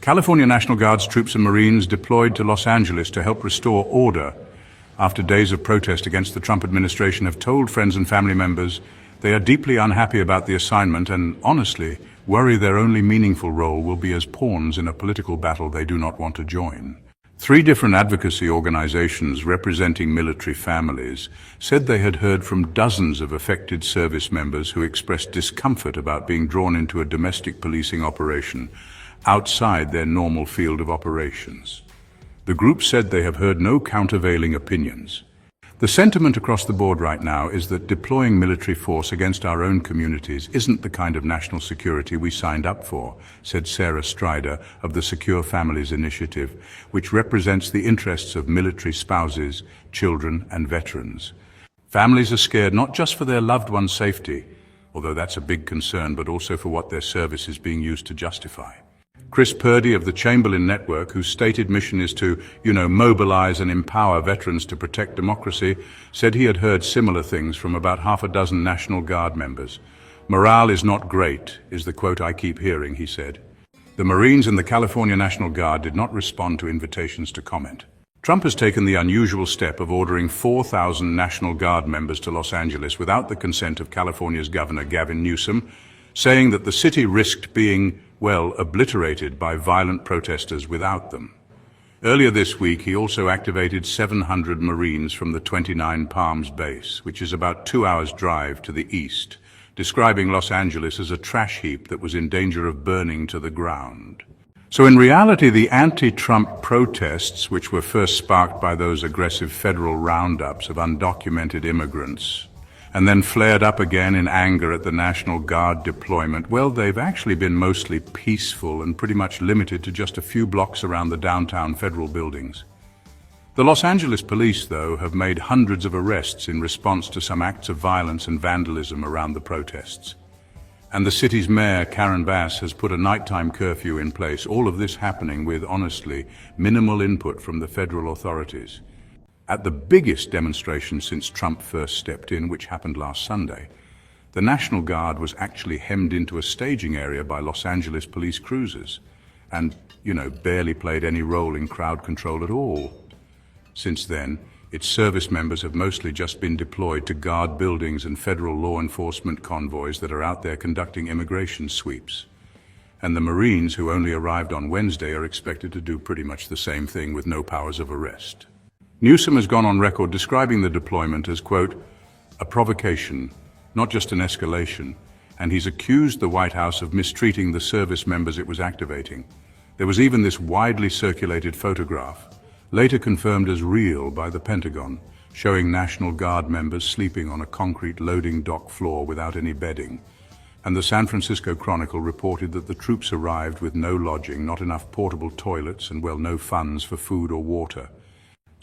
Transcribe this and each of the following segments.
California National Guard's troops and Marines deployed to Los Angeles to help restore order after days of protest against the Trump administration have told friends and family members they are deeply unhappy about the assignment and, honestly, worry their only meaningful role will be as pawns in a political battle they do not want to join. 3 different advocacy organizations representing military families said they had heard from dozens of affected service members who expressed discomfort about being drawn into a domestic policing operation outside their normal field of operations. The group said they have heard no countervailing opinions. The sentiment across the board right now is that deploying military force against our own communities isn't the kind of national security we signed up for, said Sarah Strider of the Secure Families Initiative, which represents the interests of military spouses, children, and veterans. Families are scared not just for their loved ones' safety, although that's a big concern, but also for what their service is being used to justify. Chris Purdy of the Chamberlain Network, whose stated mission is to, mobilize and empower veterans to protect democracy, said he had heard similar things from about half a dozen National Guard members. "Morale is not great," is the quote I keep hearing, he said. The Marines and the California National Guard did not respond to invitations to comment. Trump has taken the unusual step of ordering 4,000 National Guard members to Los Angeles without the consent of California's Governor Gavin Newsom, saying that the city risked being, obliterated by violent protesters without them. Earlier this week, he also activated 700 Marines from the 29 Palms base, which is about 2 hours' drive to the east, describing Los Angeles as a trash heap that was in danger of burning to the ground. So in reality, the anti-Trump protests, which were first sparked by those aggressive federal roundups of undocumented immigrants, and then flared up again in anger at the National Guard deployment, they've actually been mostly peaceful and pretty much limited to just a few blocks around the downtown federal buildings. The Los Angeles police, though, have made hundreds of arrests in response to some acts of violence and vandalism around the protests. And the city's mayor, Karen Bass, has put a nighttime curfew in place, all of this happening with, honestly, minimal input from the federal authorities. At the biggest demonstration since Trump first stepped in, which happened last Sunday, the National Guard was actually hemmed into a staging area by Los Angeles police cruisers and, barely played any role in crowd control at all. Since then, its service members have mostly just been deployed to guard buildings and federal law enforcement convoys that are out there conducting immigration sweeps. And the Marines, who only arrived on Wednesday, are expected to do pretty much the same thing with no powers of arrest. Newsom has gone on record describing the deployment as, quote, a provocation, not just an escalation, and he's accused the White House of mistreating the service members it was activating. There was even this widely circulated photograph, later confirmed as real by the Pentagon, showing National Guard members sleeping on a concrete loading dock floor without any bedding. And the San Francisco Chronicle reported that the troops arrived with no lodging, not enough portable toilets, and no funds for food or water.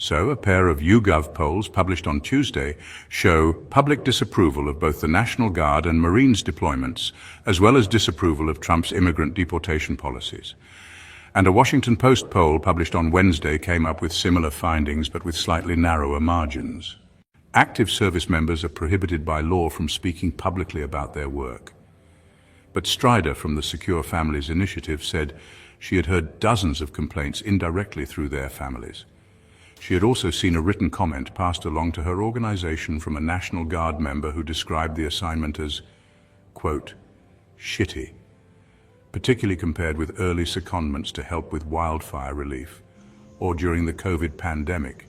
So, a pair of YouGov polls published on Tuesday show public disapproval of both the National Guard and Marines deployments, as well as disapproval of Trump's immigrant deportation policies. And a Washington Post poll published on Wednesday came up with similar findings, but with slightly narrower margins. Active service members are prohibited by law from speaking publicly about their work. But Strider from the Secure Families Initiative said she had heard dozens of complaints indirectly through their families. She had also seen a written comment passed along to her organization from a National Guard member who described the assignment as, quote, shitty, particularly compared with early secondments to help with wildfire relief or during the COVID pandemic,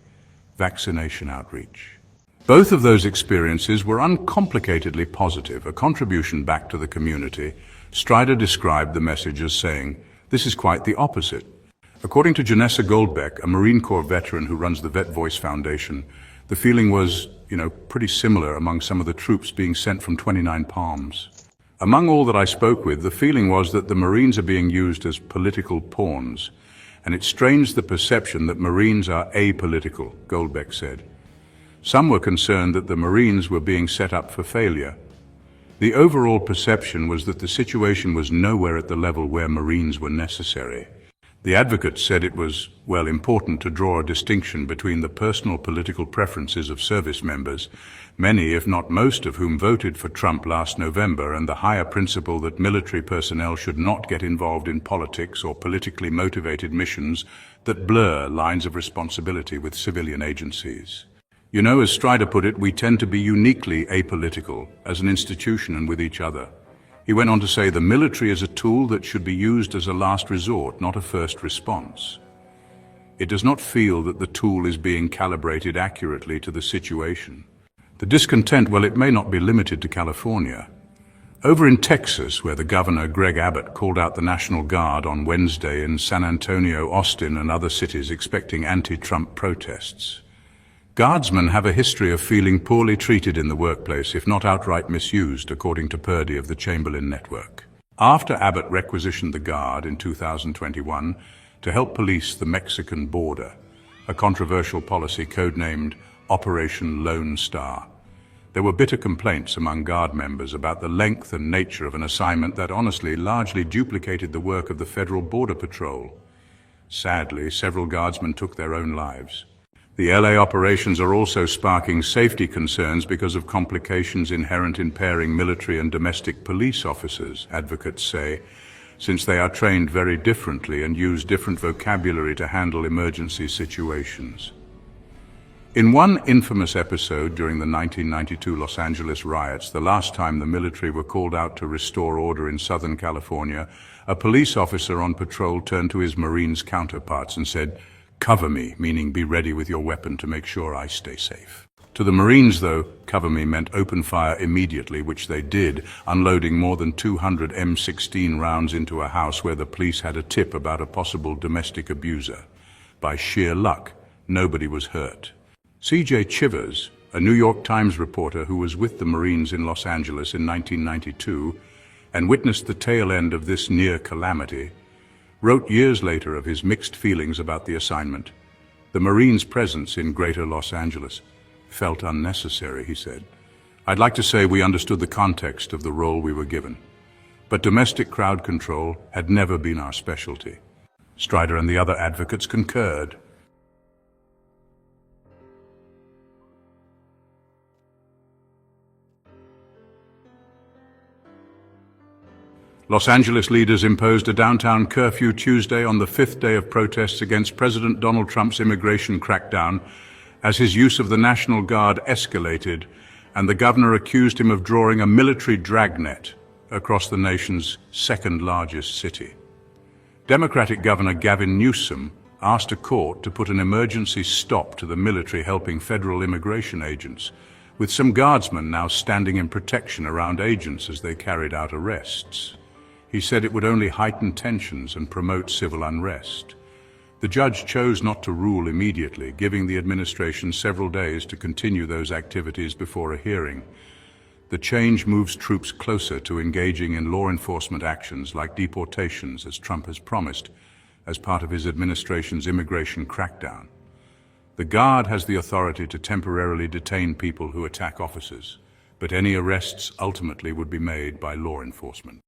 vaccination outreach. Both of those experiences were uncomplicatedly positive, a contribution back to the community. Strider described the message as saying, this is quite the opposite. According to Janessa Goldbeck, a Marine Corps veteran who runs the Vet Voice Foundation, the feeling was, pretty similar among some of the troops being sent from 29 Palms. Among all that I spoke with, the feeling was that the Marines are being used as political pawns, and it strains the perception that Marines are apolitical, Goldbeck said. Some were concerned that the Marines were being set up for failure. The overall perception was that the situation was nowhere at the level where Marines were necessary. The advocates said it was, well, important to draw a distinction between the personal political preferences of service members, many, if not most, of whom voted for Trump last November, and the higher principle that military personnel should not get involved in politics or politically motivated missions that blur lines of responsibility with civilian agencies. You know, as Strider put it, we tend to be uniquely apolitical as an institution and with each other. He went on to say the military is a tool that should be used as a last resort, not a first response. It does not feel that the tool is being calibrated accurately to the situation. The discontent, well, it may not be limited to California. Over in Texas, where the Governor Greg Abbott called out the National Guard on Wednesday in San Antonio, Austin, and other cities expecting anti-Trump protests. Guardsmen have a history of feeling poorly treated in the workplace, if not outright misused, according to Purdy of the Chamberlain Network. After Abbott requisitioned the Guard in 2021 to help police the Mexican border, a controversial policy codenamed Operation Lone Star, there were bitter complaints among Guard members about the length and nature of an assignment that honestly largely duplicated the work of the Federal Border Patrol. Sadly, several Guardsmen took their own lives. The LA operations are also sparking safety concerns because of complications inherent in pairing military and domestic police officers, advocates say, since they are trained very differently and use different vocabulary to handle emergency situations. In one infamous episode during the 1992 Los Angeles riots, the last time the military were called out to restore order in Southern California, a police officer on patrol turned to his Marines counterparts and said, "Cover me," meaning be ready with your weapon to make sure I stay safe. To the Marines, though, cover me meant open fire immediately, which they did, unloading more than 200 M16 rounds into a house where the police had a tip about a possible domestic abuser. By sheer luck, nobody was hurt. C.J. Chivers, a New York Times reporter who was with the Marines in Los Angeles in 1992 and witnessed the tail end of this near calamity, wrote years later of his mixed feelings about the assignment. The Marines' presence in Greater Los Angeles felt unnecessary, he said. I'd like to say we understood the context of the role we were given, but domestic crowd control had never been our specialty. Strider and the other advocates concurred. Los Angeles leaders imposed a downtown curfew Tuesday on the fifth day of protests against President Donald Trump's immigration crackdown as his use of the National Guard escalated, and the governor accused him of drawing a military dragnet across the nation's second-largest city. Democratic Governor Gavin Newsom asked a court to put an emergency stop to the military helping federal immigration agents, with some guardsmen now standing in protection around agents as they carried out arrests. He said it would only heighten tensions and promote civil unrest. The judge chose not to rule immediately, giving the administration several days to continue those activities before a hearing. The change moves troops closer to engaging in law enforcement actions like deportations, as Trump has promised, as part of his administration's immigration crackdown. The Guard has the authority to temporarily detain people who attack officers, but any arrests ultimately would be made by law enforcement.